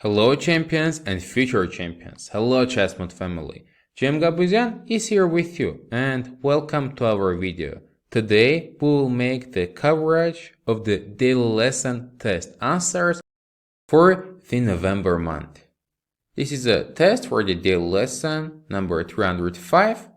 Hello champions and future champions, hello ChessMood family. GM Gabuzyan is here with you and welcome to our video. Today we will make the coverage of the daily lesson test answers for the November month. This is a test for the daily lesson number 305,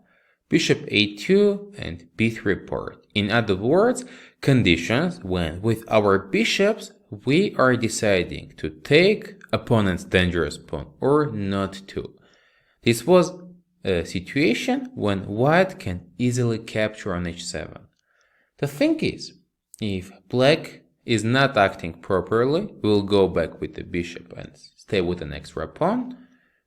Bishop A2 and B3 part. In other words, conditions when with our bishops we are deciding to take opponent's dangerous pawn or not to. This was a situation when white can easily capture on h7. The thing is, if black is not acting properly, we'll go back with the bishop and stay with an extra pawn.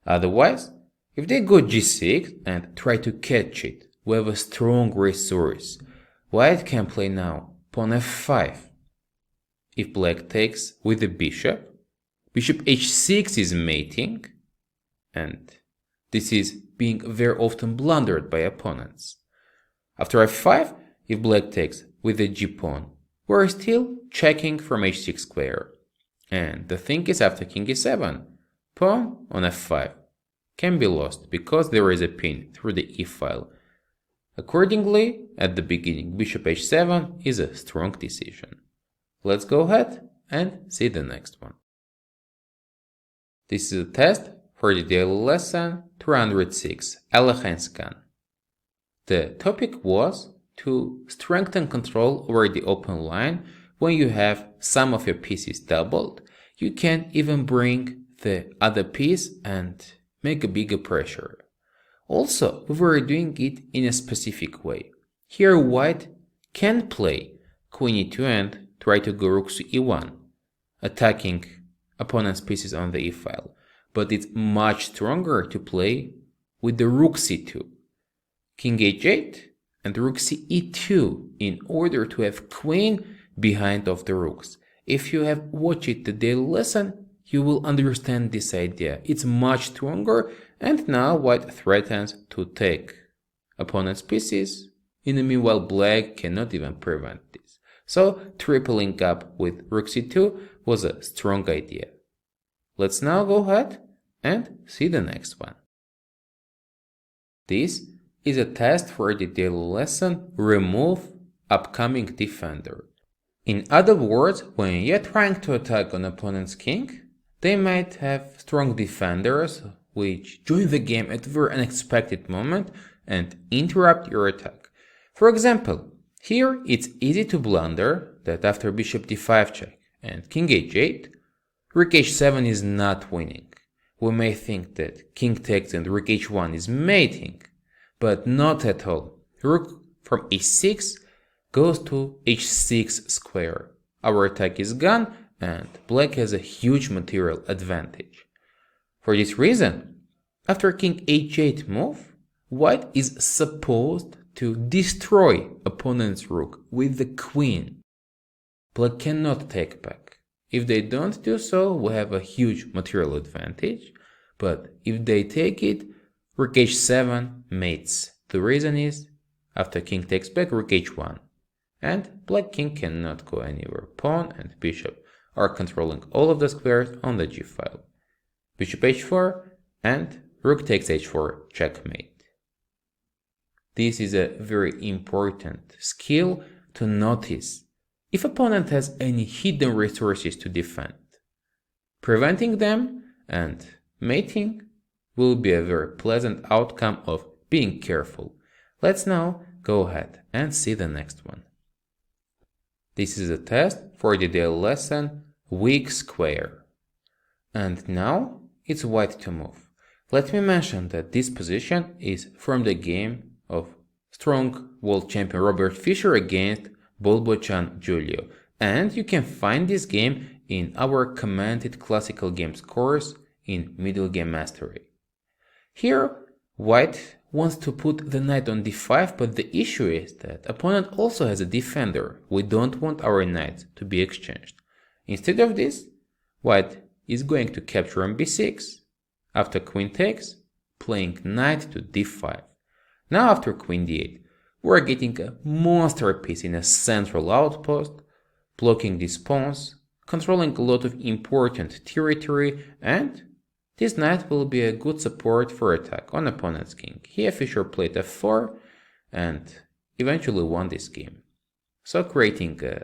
Otherwise, if they go g6 and try to catch it, we have a strong resource. White can play now pawn f5. If black takes with the bishop, bishop h6 is mating, and this is being very often blundered by opponents. After f5, if black takes with the g-pawn, we're still checking from h6 square. And the thing is, after king e7, pawn on f5 can be lost because there is a pin through the e file. Accordingly, at the beginning, bishop h7 is a strong decision. Let's go ahead and see the next one. This is a test for the daily lesson 306, Alekhine scan. The topic was to strengthen control over the open line. When you have some of your pieces doubled, you can even bring the other piece and make a bigger pressure. Also, we were doing it in a specific way. Here white can play queen e2 and try to go rook to e1, attacking opponent's pieces on the e file. But it's much stronger to play with the rook c2, king h8 and rook ce2 in order to have queen behind of the rooks. If you have watched the daily lesson, you will understand this idea. It's much stronger, and now white threatens to take opponent's pieces. In the meanwhile, black cannot even prevent this. So tripling up with rook c2 was a strong idea. Let's now go ahead and see the next one. This is a test for the daily lesson remove upcoming defender. In other words, when you're trying to attack an opponent's king, they might have strong defenders which join the game at a very unexpected moment and interrupt your attack. For example, here it's easy to blunder that after bishop d5 check and king h8, rook h7 is not winning. We may think that king takes and rook h1 is mating, but not at all. Rook from h6 goes to h6 square. Our attack is gone and black has a huge material advantage. For this reason, after king h8 move, white is supposed to destroy opponent's rook with the queen. Black cannot take back. If they don't do so, we have a huge material advantage, but if they take it, rook h7 mates. The reason is, after king takes back, rook h1, and black king cannot go anywhere. Pawn and bishop are controlling all of the squares on the g file. Bishop h4 and rook takes h4, checkmate. This is a very important skill to notice if opponent has any hidden resources to defend. Preventing them and mating will be a very pleasant outcome of being careful. Let's now go ahead and see the next one. This is a test for the daily lesson weak square. And now it's white to move. Let me mention that this position is from the game of strong world champion Robert Fischer against Bolbochan Giulio, and you can find this game in our commented classical games course in Middlegame Mastery. Here, white wants to put the knight on d5, but the issue is that opponent also has a defender. We don't want our knights to be exchanged. Instead of this, white is going to capture on b6. After queen takes, playing knight to d5. Now after queen d8, we're getting a monster piece in a central outpost, blocking these pawns, controlling a lot of important territory, and this knight will be a good support for attack on opponent's king. Here Fischer played f4 and eventually won this game. So creating a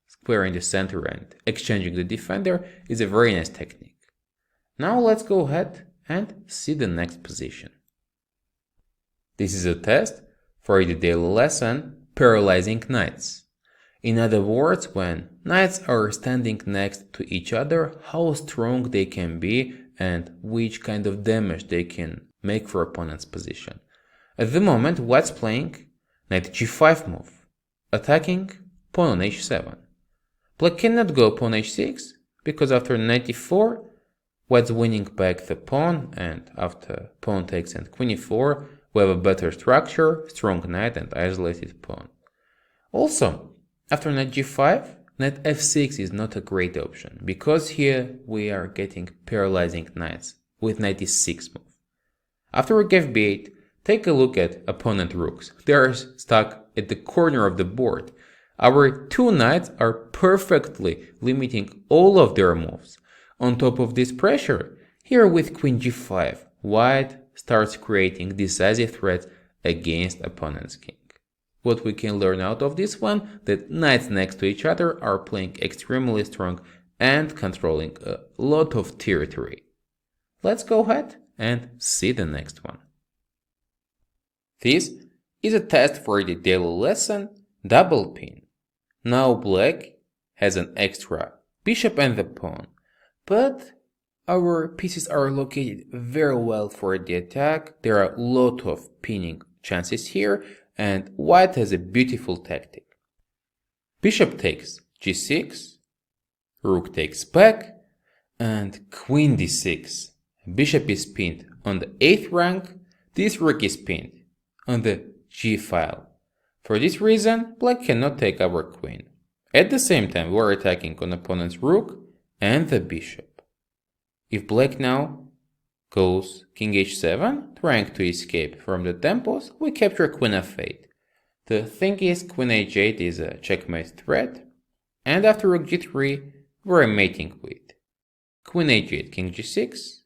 square in the center and exchanging the defender is a very nice technique. Now let's go ahead and see the next position. This is a test for the daily lesson Paralyzing Knights. In other words, when knights are standing next to each other, how strong they can be and which kind of damage they can make for opponent's position. At the moment, White's playing knight g5 move, attacking pawn on h7. Black cannot go pawn h6 because after knight e4, White's winning back the pawn, and after pawn takes and queen e4, we have a better structure, strong knight and isolated pawn. Also, after knight g5, knight f6 is not a great option, because here we are getting paralyzing knights with knight e6 move. After rook fb8, take a look at opponent rooks. They are stuck at the corner of the board. Our two knights are perfectly limiting all of their moves. On top of this pressure, here with queen g5, White starts creating decisive threats against opponent's king. What we can learn out of this one, that knights next to each other are playing extremely strong and controlling a lot of territory. Let's go ahead and see the next one. This is a test for the daily lesson double pin. Now black has an extra bishop and the pawn, but our pieces are located very well for the attack. There are a lot of pinning chances here, and White has a beautiful tactic. Bishop takes g6, rook takes back, and queen d6. Bishop is pinned on the 8th rank, this rook is pinned on the g file. For this reason, black cannot take our queen. At the same time, we are attacking on opponent's rook and the bishop. If black now goes king h7, trying to escape from the tempos, we capture queen f8. The thing is, queen h8 is a checkmate threat, and after rook g3, we're mating with queen h8, king g6,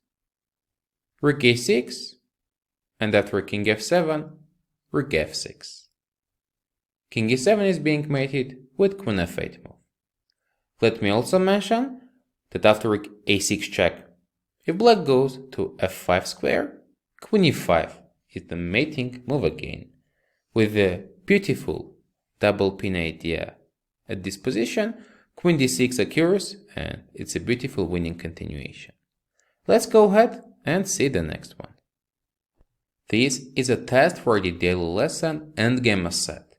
rook a6, and after king f7, rook f6. King e7 is being mated with queen f8 move. Let me also mention that after rook a6 check, if black goes to f5 square, queen e5 is the mating move again. With the beautiful double pin idea at this position, queen d6 occurs and it's a beautiful winning continuation. Let's go ahead and see the next one. This is a test for the daily lesson Endgame Asset,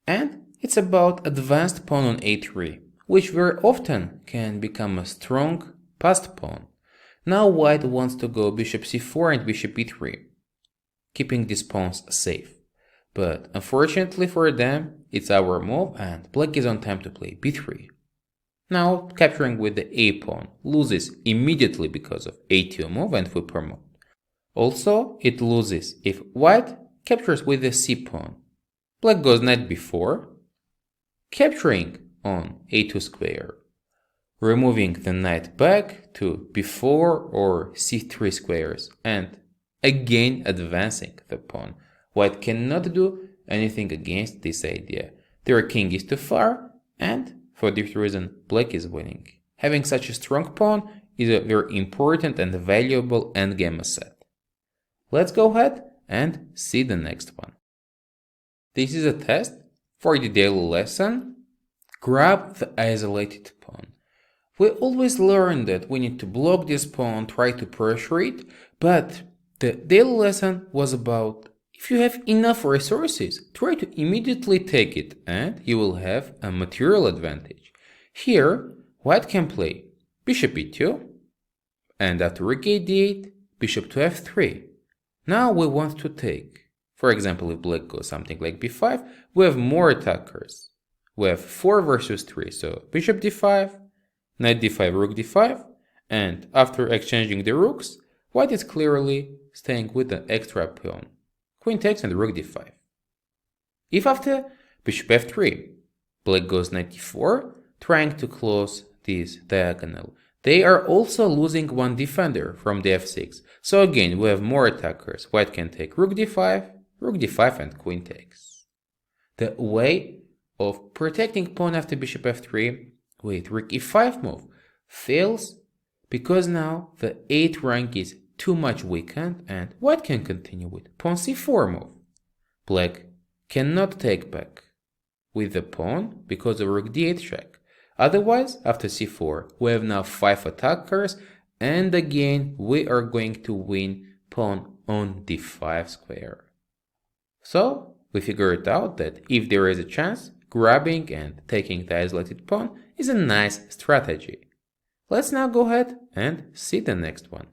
and it's about advanced pawn on a3, which very often can become a strong passed pawn. Now White wants to go bishop c4 and bishop e3, keeping these pawns safe. But unfortunately for them, it's our move and black is on time to play b3. Now capturing with the a pawn loses immediately because of a2 move and we promote. Also, it loses if White captures with the c pawn. Black goes knight b4, capturing on a2 square, removing the knight back to b4 or c3 squares, and again advancing the pawn. White cannot do anything against this idea. Their king is too far, and for this reason, black is winning. Having such a strong pawn is a very important and valuable endgame asset. Let's go ahead and see the next one. This is a test for the daily lesson. Grab the isolated pawn. We always learn that we need to block this pawn, try to pressure it, but the daily lesson was about if you have enough resources, try to immediately take it and you will have a material advantage. Here, White can play bishop e2, and after rook a8, bishop to f3. Now we want to take, for example, if black goes something like b5, we have more attackers. We have 4 versus 3, so bishop d5, knight d5, rook d5, and after exchanging the rooks, White is clearly staying with an extra pawn. Queen takes and rook d5. If after bishop f3, black goes knight d4, trying to close this diagonal, they are also losing one defender from the f6. So again, we have more attackers. White can take rook d5, and queen takes. The way of protecting pawn after bishop f3 with rook e5 move fails because now the 8th rank is too much weakened and white can continue with pawn c4 move. Black cannot take back with the pawn because of rook d8 check. Otherwise, after c4, we have now 5 attackers, and again we are going to win pawn on d5 square. So we figured out that if there is a chance, grabbing and taking the isolated pawn is a nice strategy. Let's now go ahead and see the next one.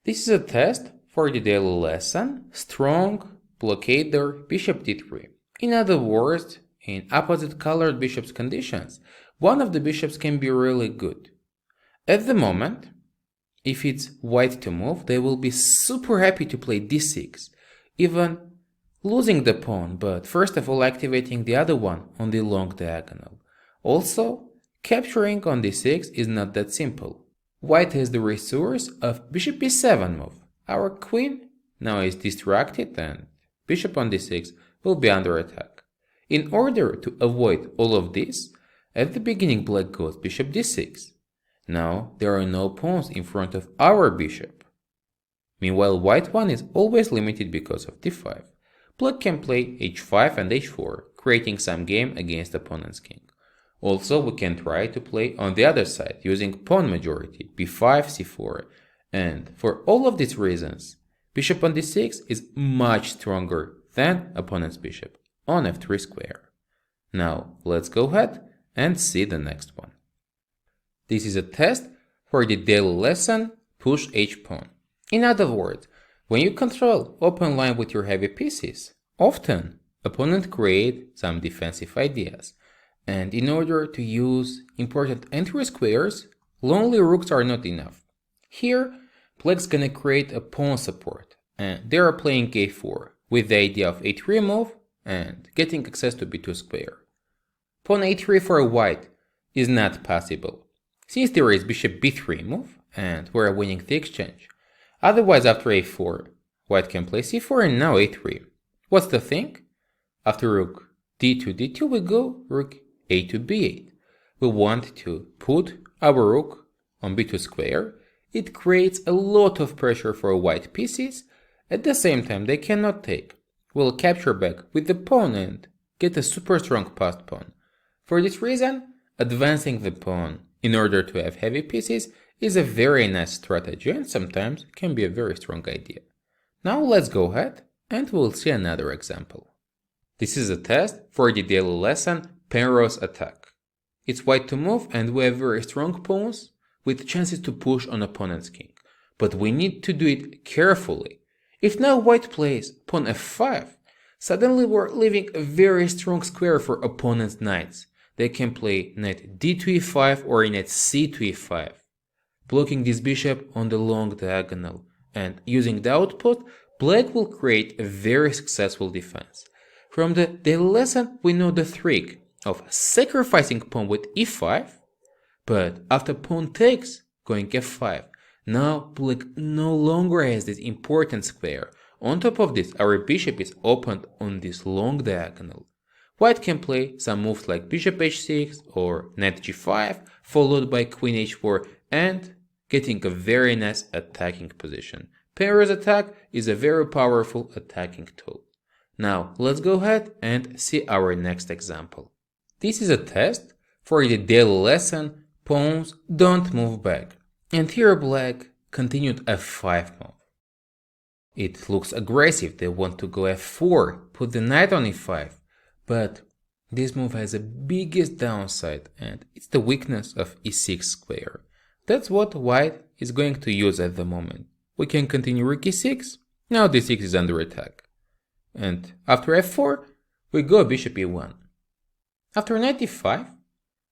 This is a test for the daily lesson, strong blockader bishop d3. In other words, in opposite colored bishops conditions, one of the bishops can be really good. At the moment, if it's white to move, they will be super happy to play d6, even losing the pawn, but first of all activating the other one on the long diagonal. Also, capturing on d6 is not that simple. White has the resource of bishop e7 move. Our queen now is distracted and bishop on d6 will be under attack. In order to avoid all of this, at the beginning black goes bishop d6. Now there are no pawns in front of our bishop. Meanwhile, white one is always limited because of d5. Black can play h5 and h4, creating some game against opponent's king. Also, we can try to play on the other side using pawn majority, b5, c4, and for all of these reasons, bishop on d6 is much stronger than opponent's bishop on f3 square. Now let's go ahead and see the next one. This is a test for the daily lesson push h pawn. In other words, when you control open line with your heavy pieces, often opponent create some defensive ideas. And in order to use important entry squares, lonely rooks are not enough. Here, black's gonna create a pawn support, and they are playing a4 with the idea of a3 move and getting access to b2 square. Pawn a3 for white is not possible, since there is bishop b3 move and we're winning the exchange. Otherwise, after a4, white can play c4 and now a3. What's the thing? After rook d2 d2 we go rook a to b8. We want to put our rook on b2 square. It creates a lot of pressure for white pieces. At the same time, they cannot take. We'll capture back with the pawn and get a super strong passed pawn. For this reason, advancing the pawn in order to have heavy pieces is a very nice strategy and sometimes can be a very strong idea. Now let's go ahead and we'll see another example. This is a test for the daily lesson Penrose attack. It's white to move and we have very strong pawns with chances to push on opponent's king. But we need to do it carefully. If now white plays pawn f5, suddenly we're leaving a very strong square for opponent's knights. They can play knight d to e5 or knight c to e5, blocking this bishop on the long diagonal. And using the outpost, black will create a very successful defense. From the daily lesson, we know the trick of sacrificing pawn with e5, but after pawn takes, going f5. Now black no longer has this important square. On top of this, our bishop is opened on this long diagonal. White can play some moves like bishop h6 or knight g5, followed by queen h4 and getting a very nice attacking position. Penrose attack is a very powerful attacking tool. Now let's go ahead and see our next example. This is a test for the daily lesson pawns don't move back. And here black continued f5 move. It looks aggressive, they want to go f4, put the knight on e5. But this move has the biggest downside and it's the weakness of e6 square. That's what white is going to use at the moment. We can continue rook e6, now d6 is under attack. And after f4, we go bishop e1. After knight e5,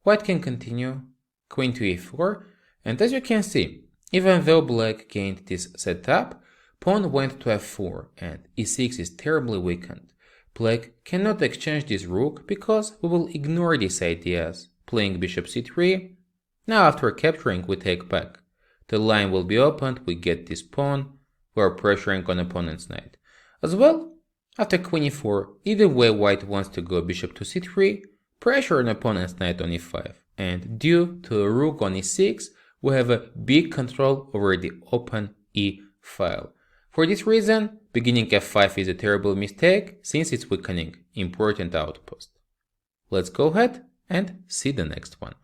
white can continue queen to e4, and as you can see, even though black gained this setup, pawn went to f4 and e6 is terribly weakened. Black cannot exchange this rook because we will ignore these ideas, playing bishop c3 Now after capturing, we take back. The line will be opened, we get this pawn, we are pressuring on opponent's knight. As well, after queen e4, either way white wants to go bishop to c3, pressure on opponent's knight on e5, and due to rook on e6, we have a big control over the open e file. For this reason, beginning f5 is a terrible mistake since it's weakening important outpost. Let's go ahead and see the next one.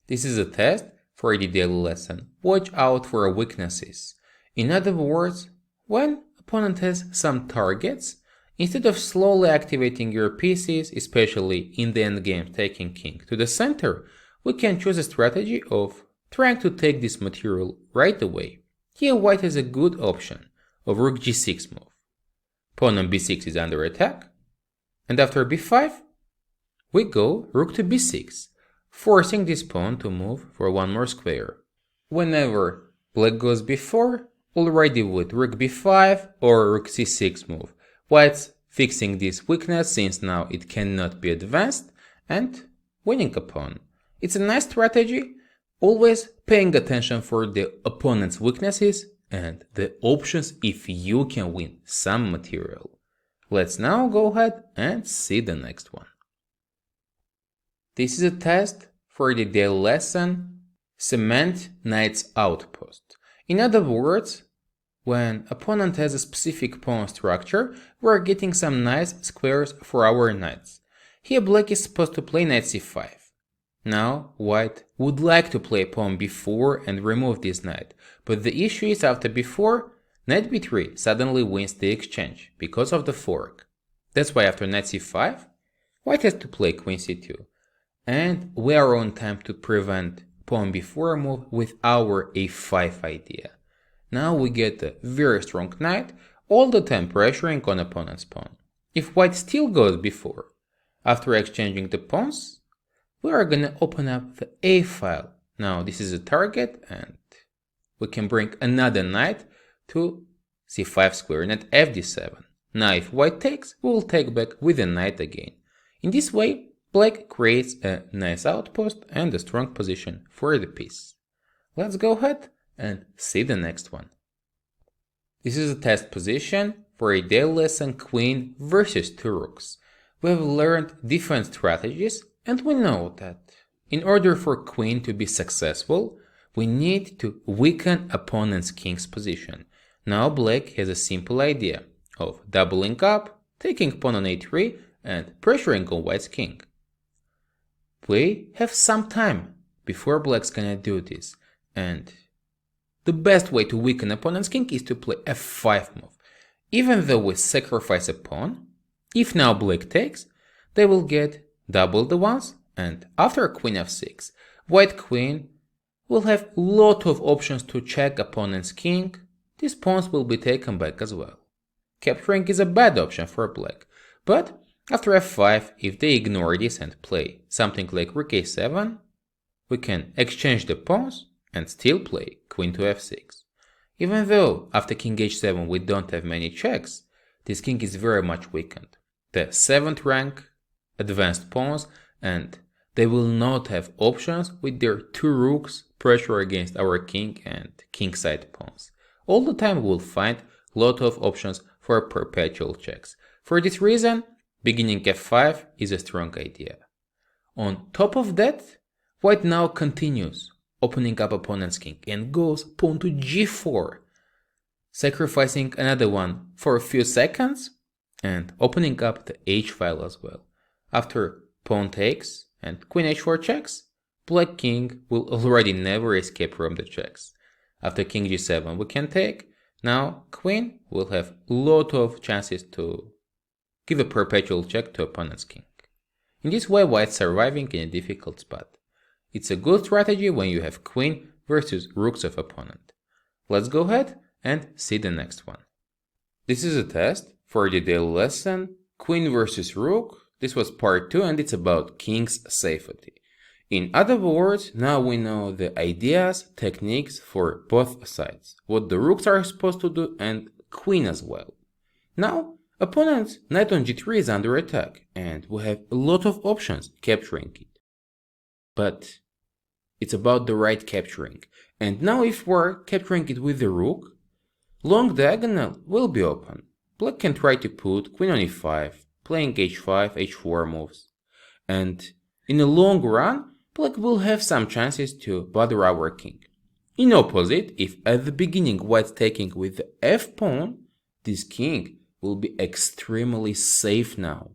This is a test for the daily lesson. Watch out for weaknesses. In other words, when opponent has some targets, instead of slowly activating your pieces, especially in the endgame taking king to the center, we can choose a strategy of trying to take this material right away. Here white has a good option of rook g6 move. Pawn on b6 is under attack, and after b5, we go rook to b6, forcing this pawn to move for one more square. Whenever black goes b4, already with rook b5 or rook c6 move, white's fixing this weakness since now it cannot be advanced and winning a pawn. It's a nice strategy, always paying attention for the opponent's weaknesses and the options if you can win some material. Let's now go ahead and see the next one. This is a test for the daily lesson, Cement Knight's Outpost. In other words, when opponent has a specific pawn structure, we are getting some nice squares for our knights. Here black is supposed to play knight c5. Now white would like to play pawn b4 and remove this knight, but the issue is after b4, knight b3 suddenly wins the exchange because of the fork. That's why after knight c5, white has to play queen c2. And we are on time to prevent pawn b4 move with our a5 idea. Now we get a very strong knight, all the time pressuring on opponent's pawn. If white still goes b4, after exchanging the pawns, we are gonna open up the a file. Now this is a target and we can bring another knight to c5 square, knight fd7. Now if white takes, we will take back with a knight again. In this way, black creates a nice outpost and a strong position for the piece. Let's go ahead and see the next one. This is a test position for a daily lesson queen versus two rooks. We have learned different strategies and we know that in order for queen to be successful, we need to weaken opponent's king's position. Now black has a simple idea of doubling up, taking pawn on a3 and pressuring on white's king. We have some time before black's gonna do this, and the best way to weaken opponent's king is to play f5 move. Even though we sacrifice a pawn, if now black takes, they will get double the ones, and after queen f6, white queen will have lot of options to check opponent's king. These pawns will be taken back as well. Capturing is a bad option for black, but after f5, if they ignore this and play something like rook a7, we can exchange the pawns and still play queen to f6. Even though after king h7 we don't have many checks, this king is very much weakened. The 7th rank advanced pawns, and they will not have options with their two rooks pressure against our king and kingside pawns. All the time we will find a lot of options for perpetual checks. For this reason, beginning f5 is a strong idea. On top of that, white now continues opening up opponent's king and goes pawn to g4, sacrificing another one for a few seconds and opening up the h file as well. After pawn takes and queen h4 checks, black king will already never escape from the checks. After king g7 we can take, now queen will have a lot of chances to give a perpetual check to opponent's king. In this way white's surviving in a difficult spot. It's a good strategy when you have queen versus rooks of opponent. Let's go ahead and see the next one. This is a test for the daily lesson, queen versus rook. This was part 2 and it's about king's safety. In other words, now we know the ideas, techniques for both sides, what the rooks are supposed to do and queen as well. Now, opponent's knight on g3 is under attack and we have a lot of options capturing it. But It's about the right capturing. And now if we're capturing it with the rook, long diagonal will be open. Black can try to put queen on e5, playing h5, h4 moves. And in the long run, black will have some chances to bother our king. In opposite, if at the beginning white's taking with the f pawn, this king will be extremely safe now.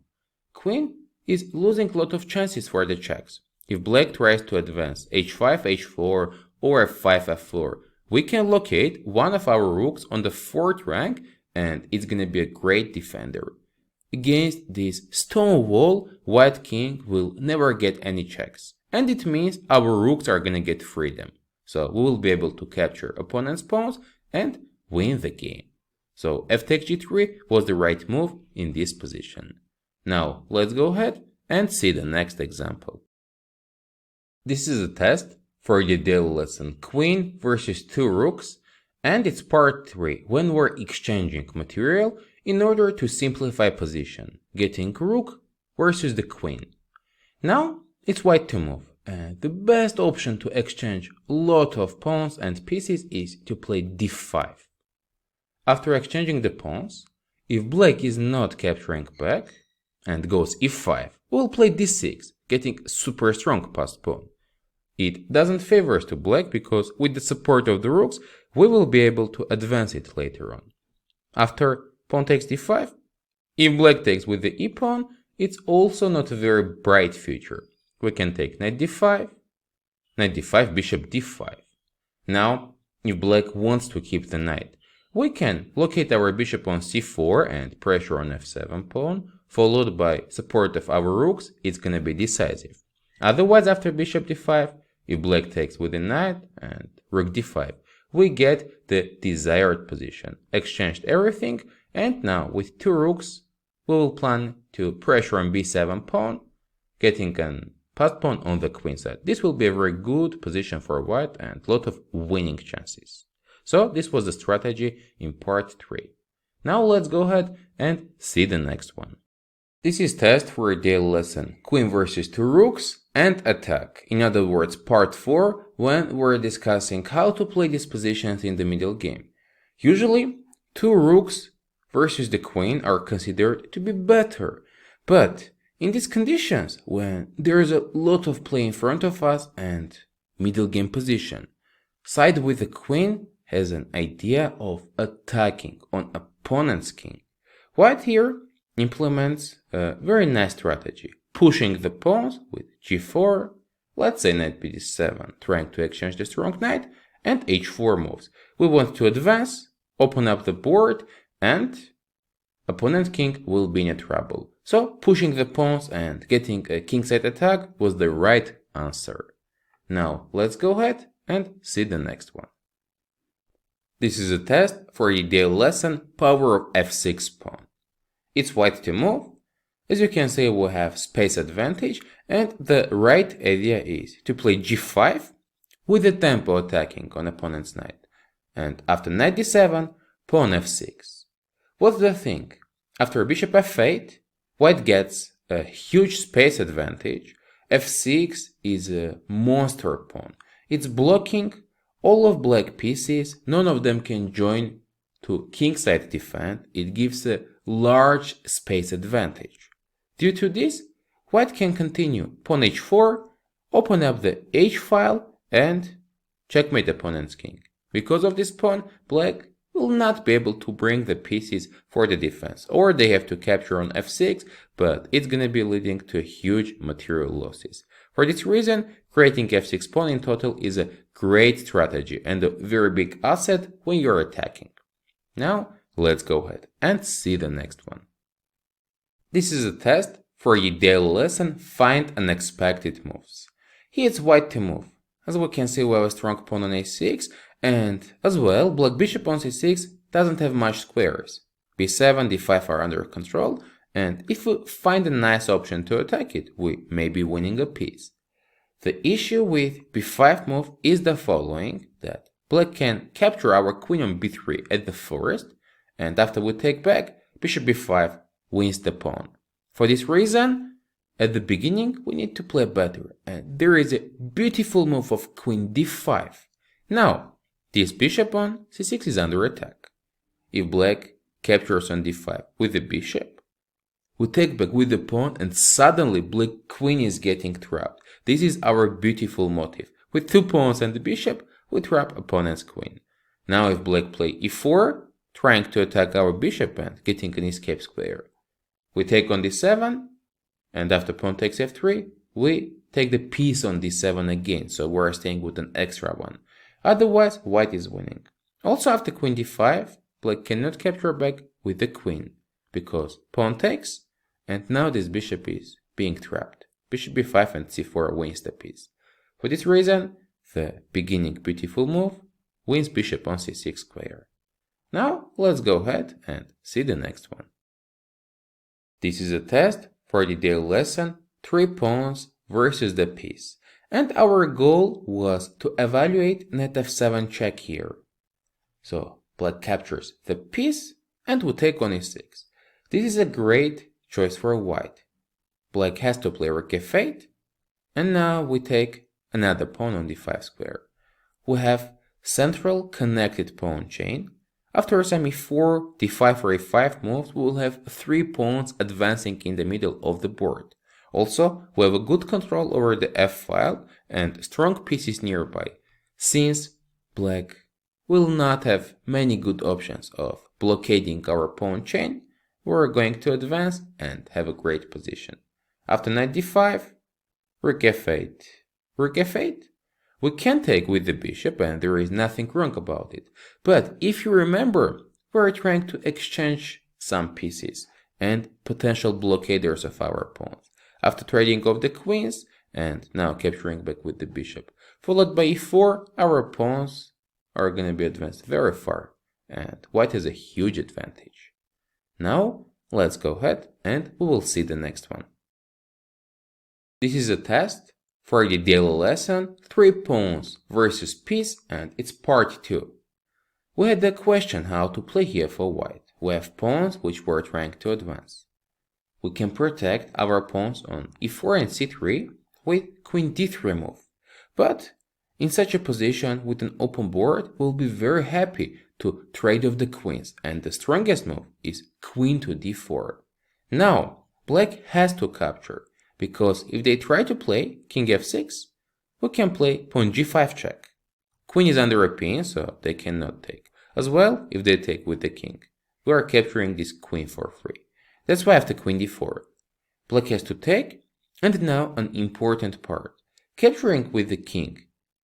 Queen is losing a lot of chances for the checks. If black tries to advance h5, h4 or f5, f4, we can locate one of our rooks on the 4th rank and it's gonna be a great defender. Against this stone wall, white king will never get any checks. And it means our rooks are gonna get freedom. So we will be able to capture opponent's pawns and win the game. So f takes g3 was the right move in this position. Now let's go ahead and see the next example. This is a test for the daily lesson Queen versus 2 Rooks, and it's part 3 when we're exchanging material in order to simplify position, getting Rook versus the Queen. Now it's white to move, and the best option to exchange a lot of pawns and pieces is to play d5. After exchanging the pawns, if black is not capturing back and goes e5, we'll play d6, getting super strong passed pawn. It doesn't favor us to black because with the support of the rooks, we will be able to advance it later on. After pawn takes d5, if black takes with the e-pawn, it's also not a very bright future. We can take knight d5, bishop d5. Now, if black wants to keep the knight, we can locate our bishop on c4 and pressure on f7 pawn, followed by support of our rooks. It's gonna be decisive. Otherwise, after bishop d5, if black takes with the knight and rook d5, we get the desired position, exchanged everything, and now with 2 rooks, we will plan to pressure on b7 pawn, getting an passed pawn on the queen side. This will be a very good position for white and a lot of winning chances. So this was the strategy in part 3. Now let's go ahead and see the next one. This is test for a daily lesson, Queen versus 2 Rooks and attack. In other words, part 4, when we're discussing how to play these positions in the middle game. Usually, 2 Rooks versus the Queen are considered to be better. But in these conditions, when there's a lot of play in front of us and middle game position, side with the Queen has an idea of attacking on opponent's king. White here implements a very nice strategy, pushing the pawns with g4, let's say knight bd7, trying to exchange the strong knight, and h4 moves. We want to advance, open up the board, and opponent king will be in trouble. So pushing the pawns and getting a kingside attack was the right answer. Now let's go ahead and see the next one. This is a test for the daily lesson Power of f6 pawn. It's white to move. As you can see, we have space advantage, and the right idea is to play g5 with the tempo attacking on opponent's knight. And after knight d7, pawn f6. What's the thing? After bishop f8, white gets a huge space advantage. f6 is a monster pawn. It's blocking all of black pieces, none of them can join to kingside defend. It gives a large space advantage. Due to this, white can continue pawn h4, open up the h file and checkmate opponent's king. Because of this pawn, black will not be able to bring the pieces for the defense, or they have to capture on f6, but it's gonna be leading to huge material losses. For this reason, creating f6 pawn in total is a great strategy and a very big asset when you're attacking. Now, let's go ahead and see the next one. This is a test for the daily lesson Find Unexpected Moves. Here it's white to move. As we can see, we have a strong pawn on a6, and as well, black bishop on c6 doesn't have much squares. b7, d5 are under control, and if we find a nice option to attack it, we may be winning a piece. The issue with b5 move is the following, that black can capture our queen on b3 at the first, and after we take back, bishop b5 wins the pawn. For this reason, at the beginning we need to play better, and there is a beautiful move of queen d5. Now, this bishop on c6 is under attack. If black captures on d5 with the bishop, we take back with the pawn and suddenly black queen is getting trapped. This is our beautiful motive. With 2 pawns and the bishop, we trap opponent's queen. Now if black play e4, trying to attack our bishop and getting an escape square, we take on d7, and after pawn takes f3, we take the piece on d7 again, so we're staying with an extra one. Otherwise, white is winning. Also after queen d5, black cannot capture back with the queen, because pawn takes, and now this bishop is being trapped. Bishop b5 and c4 wins the piece. For this reason, the beginning beautiful move wins bishop on c6 square. Now let's go ahead and see the next one. This is a test for the daily lesson 3 pawns versus the piece, and our goal was to evaluate knight f7 check here. So black captures the piece and we take on e6. This is a great choice for white. Black has to play rook f8, and now we take another pawn on d5 square. We have central connected pawn chain. After some e4, d5 or a5 moves, we will have 3 pawns advancing in the middle of the board. Also, we have a good control over the f-file and strong pieces nearby, since black will not have many good options of blockading our pawn chain. We're going to advance and have a great position. After knight d5, rook f8. Rook f8? We can take with the bishop and there is nothing wrong about it. But if you remember, we're trying to exchange some pieces and potential blockaders of our pawns. After trading off the queens and now capturing back with the bishop, followed by e4, our pawns are going to be advanced very far and white has a huge advantage. Now let's go ahead and we will see the next one. This is a test for the daily lesson 3 pawns versus piece, and it's part 2. We had the question how to play here for white. We have pawns which we're trying to advance. We can protect our pawns on e4 and c3 with queen d3 move. But in such a position with an open board, we'll be very happy to trade off the queens, and the strongest move is queen to d4. Now, black has to capture, because if they try to play king f6, we can play pawn g5 check. Queen is under a pin, so they cannot take. As well, if they take with the king, we are capturing this queen for free. That's why after queen d4, black has to take, and now an important part. Capturing with the king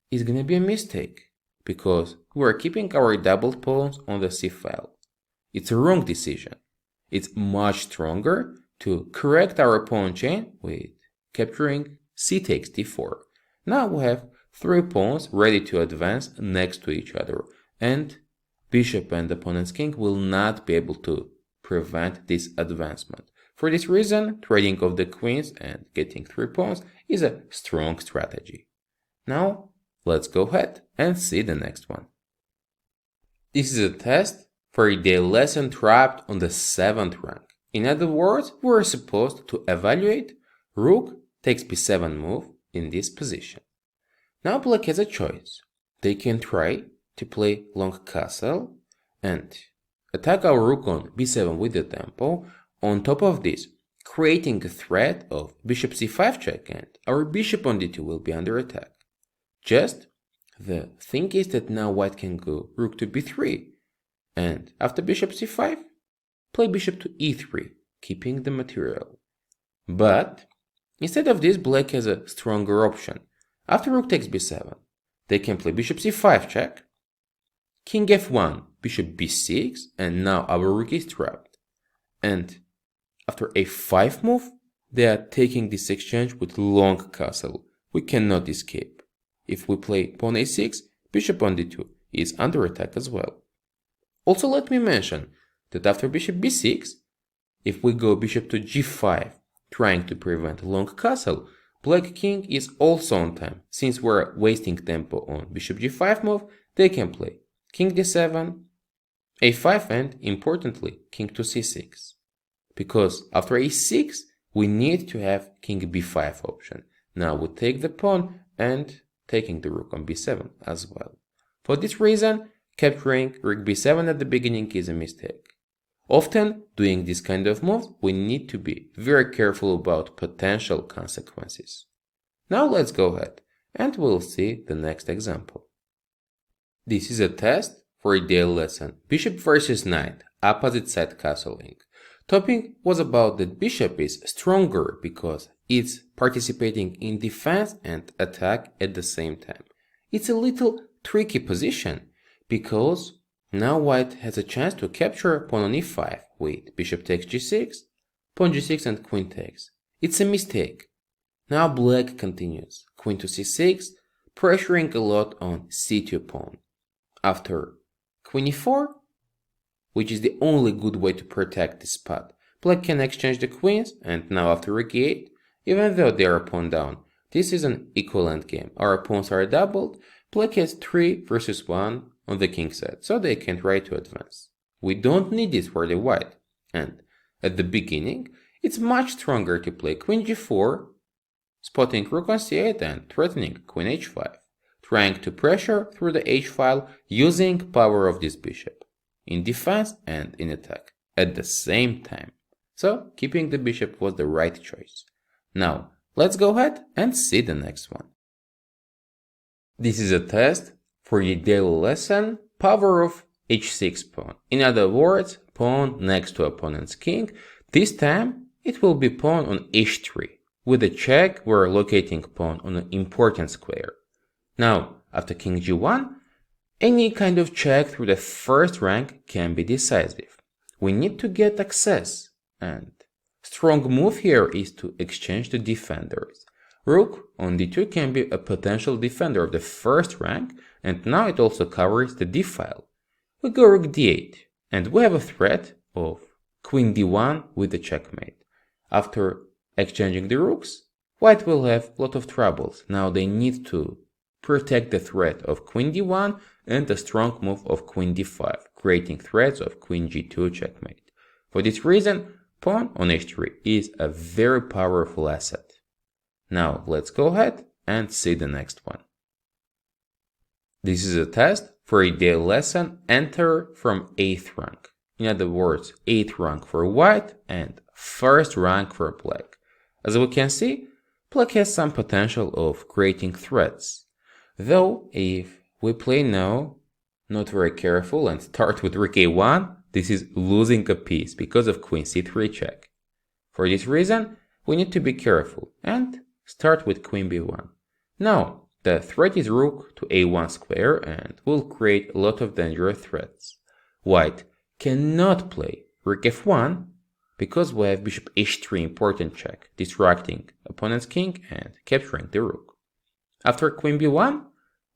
is gonna be a mistake, because we are keeping our doubled pawns on the c file. It's a wrong decision. It's much stronger to correct our pawn chain with capturing c takes d4. Now we have 3 pawns ready to advance next to each other, and bishop and opponent's king will not be able to prevent this advancement. For this reason, trading off the queens and getting 3 pawns is a strong strategy. Now let's go ahead and see the next one. This is a test for the lesson trapped on the 7th rank. In other words, we are supposed to evaluate rook takes b7 move in this position. Now black has a choice. They can try to play long castle and attack our rook on b7 with the tempo. On top of this, creating a threat of bishop c5 check, and our bishop on d2 will be under attack. Just the thing is that now white can go rook to b3, and after bishop c5, play bishop to e3, keeping the material. But instead of this, black has a stronger option. After rook takes b7, they can play bishop c5 check, king f1, bishop b6, and now our rook is trapped. And after a5 move, they are taking this exchange with long castle. We cannot escape. If we play pawn a6, bishop on d2 is under attack as well. Also let me mention that after bishop b6, if we go bishop to g5, trying to prevent long castle, black king is also on time. Since we're wasting tempo on bishop g5 move, they can play king d7, a5, and importantly, king to c6. Because after a6, we need to have king b5 option. Now we take the pawn and taking the rook on b7 as well. For this reason, capturing rook b7 at the beginning is a mistake. Often, doing this kind of moves, we need to be very careful about potential consequences. Now let's go ahead and we'll see the next example. This is a test for a daily lesson, Bishop versus Knight, opposite side castling. Topic was about that bishop is stronger because it's participating in defense and attack at the same time. It's a little tricky position because now white has a chance to capture pawn on e5 with bishop takes g6, pawn g6 and queen takes. It's a mistake. Now black continues, queen to c6, pressuring a lot on c2 pawn. After queen e4, which is the only good way to protect this spot, black can exchange the queens, and now after rook e8, even though they are pawn down, this is an equal endgame. Our pawns are doubled, black has 3 versus 1 on the king side, so they can't try to advance. We don't need this for the white, and at the beginning, it's much stronger to play queen g4, spotting rook on c8 and threatening queen h5, trying to pressure through the h-file using power of this bishop, in defense and in attack, at the same time. So, keeping the bishop was the right choice. Now, let's go ahead and see the next one. This is a test for the daily lesson, power of h6 pawn. In other words, pawn next to opponent's king. This time, it will be pawn on h3. With a check, we're locating pawn on an important square. Now, after king g1, any kind of check through the first rank can be decisive. We need to get access, and strong move here is to exchange the defenders. Rook on d2 can be a potential defender of the first rank, and now it also covers the d-file. We go rook d8, and we have a threat of queen d1 with the checkmate. After exchanging the rooks, white will have a lot of troubles. Now they need to protect the threat of queen d1 and a strong move of queen d5, creating threats of queen g2 checkmate. For this reason, pawn on h3 is a very powerful asset. Now let's go ahead and see the next one. This is a test for a daily lesson, enter from 8th rank. In other words, 8th rank for white and 1st rank for black. As we can see, black has some potential of creating threats. Though, if we play now, not very careful and start with rook a1, this is losing a piece because of queen c3 check. For this reason, we need to be careful and start with queen b1. Now, the threat is rook to a1 square and will create a lot of dangerous threats. White cannot play rook f1 because we have bishop h3 important check, distracting opponent's king and capturing the rook. After queen b1,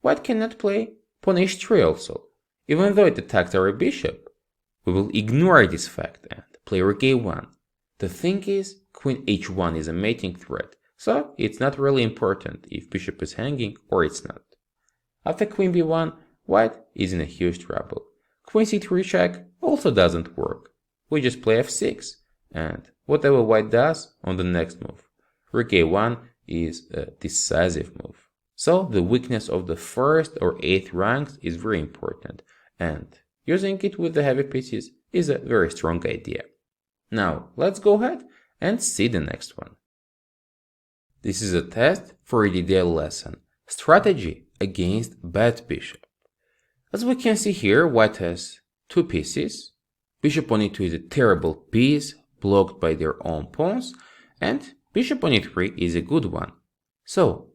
white cannot play pawn h3 also. Even though it attacks our bishop, we will ignore this fact and play rook a1. The thing is, queen h1 is a mating threat, so it's not really important if bishop is hanging or it's not. After queen b1, white is in a huge trouble. Queen c3 check also doesn't work. We just play f6, and whatever white does on the next move, rook a1 is a decisive move. So the weakness of the 1st or 8th ranks is very important, and using it with the heavy pieces is a very strong idea. Now let's go ahead and see the next one. This is a test for a daily lesson, strategy against bad bishop. As we can see here, white has 2 pieces. Bishop on e2 is a terrible piece, blocked by their own pawns, and bishop on e3 is a good one. So,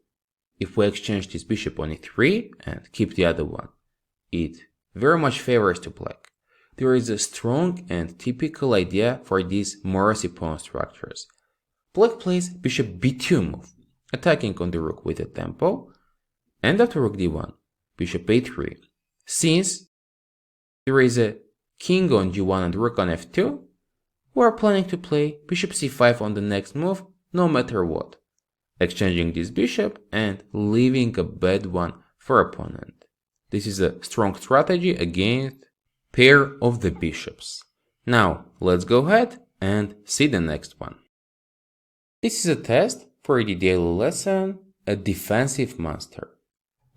if we exchange this bishop on e3 and keep the other one, it very much favors to black. There is a strong and typical idea for these Morrissey pawn structures. Black plays bishop b2 move, attacking on the rook with a tempo, and after rook d1, bishop a3. Since there is a king on g1 and rook on f2, we are planning to play bishop c5 on the next move, no matter what, exchanging this bishop and leaving a bad one for opponent. This is a strong strategy against pair of the bishops. Now, let's go ahead and see the next one. This is a test for the daily lesson, a defensive monster.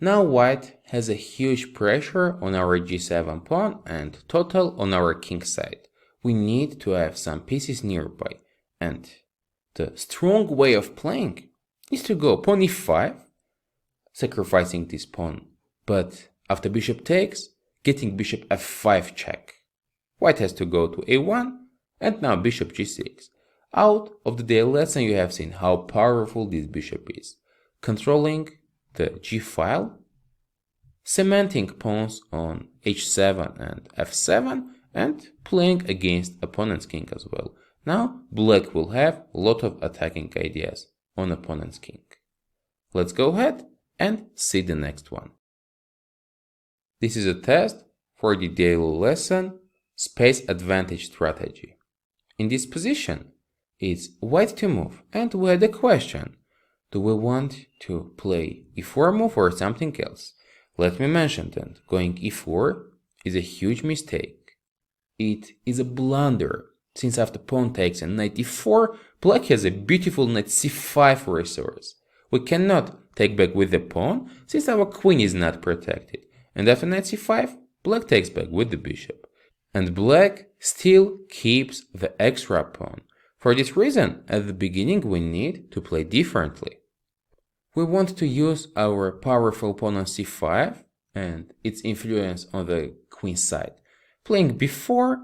Now white has a huge pressure on our g7 pawn and total on our king side. We need to have some pieces nearby, and the strong way of playing is to go pawn e5, sacrificing this pawn, but after bishop takes, getting bishop f5 check. White has to go to a1, and now bishop g6. Out of the daily lesson you have seen how powerful this bishop is, controlling the g file, cementing pawns on h7 and f7, and playing against opponent's king as well. Now black will have a lot of attacking ideas on opponent's king. Let's go ahead and see the next one. This is a test for the daily lesson, space advantage strategy. In this position, it's white to move, and we had a question. Do we want to play e4 move or something else? Let me mention that going e4 is a huge mistake. It is a blunder, since after pawn takes and knight e4, black has a beautiful knight c5 resource. We cannot take back with the pawn, since our queen is not protected. And after knight c5, black takes back with the bishop. And black still keeps the extra pawn. For this reason, at the beginning we need to play differently. We want to use our powerful pawn on c5 and its influence on the queen side, playing b4,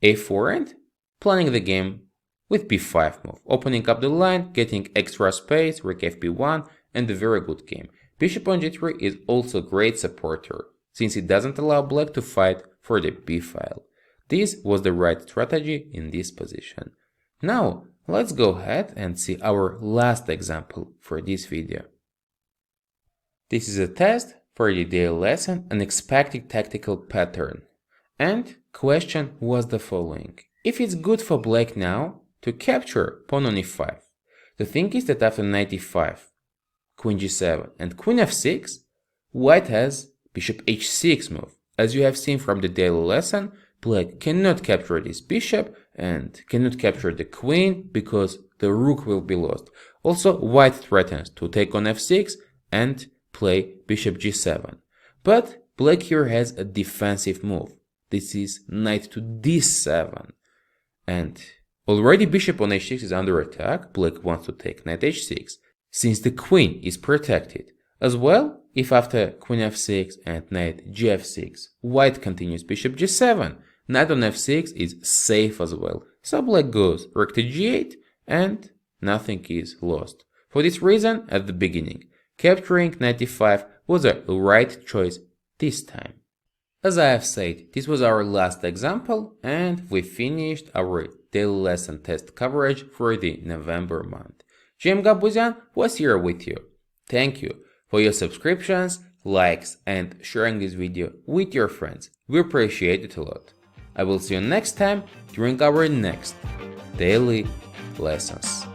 a4 and planning the game with b5 move, opening up the line, getting extra space, rook fb1, and a very good game. Bishop on g3 is also a great supporter, since it doesn't allow black to fight for the b file. This was the right strategy in this position. Now, let's go ahead and see our last example for this video. This is a test for the daily lesson, an expected tactical pattern. And question was the following. If it's good for black now to capture pawn on e5. The thing is that after knight e5, queen g7 and queen f6, white has bishop h6 move. As you have seen from the daily lesson, black cannot capture this bishop and cannot capture the queen because the rook will be lost. Also, white threatens to take on f6 and play bishop g7. But black here has a defensive move. This is knight to d7. And already bishop on h6 is under attack. Black wants to take knight h6 since the queen is protected. As well, if after queen f6 and knight gf6, white continues bishop g7, knight on f6 is safe as well. So black goes rook to g8 and nothing is lost. For this reason, at the beginning, capturing knight e5 was a right choice this time. As I have said, this was our last example and we finished our daily lesson test coverage for the November month. GM Gabuzyan was here with you. Thank you for your subscriptions, likes and sharing this video with your friends. We appreciate it a lot. I will see you next time during our next daily lessons.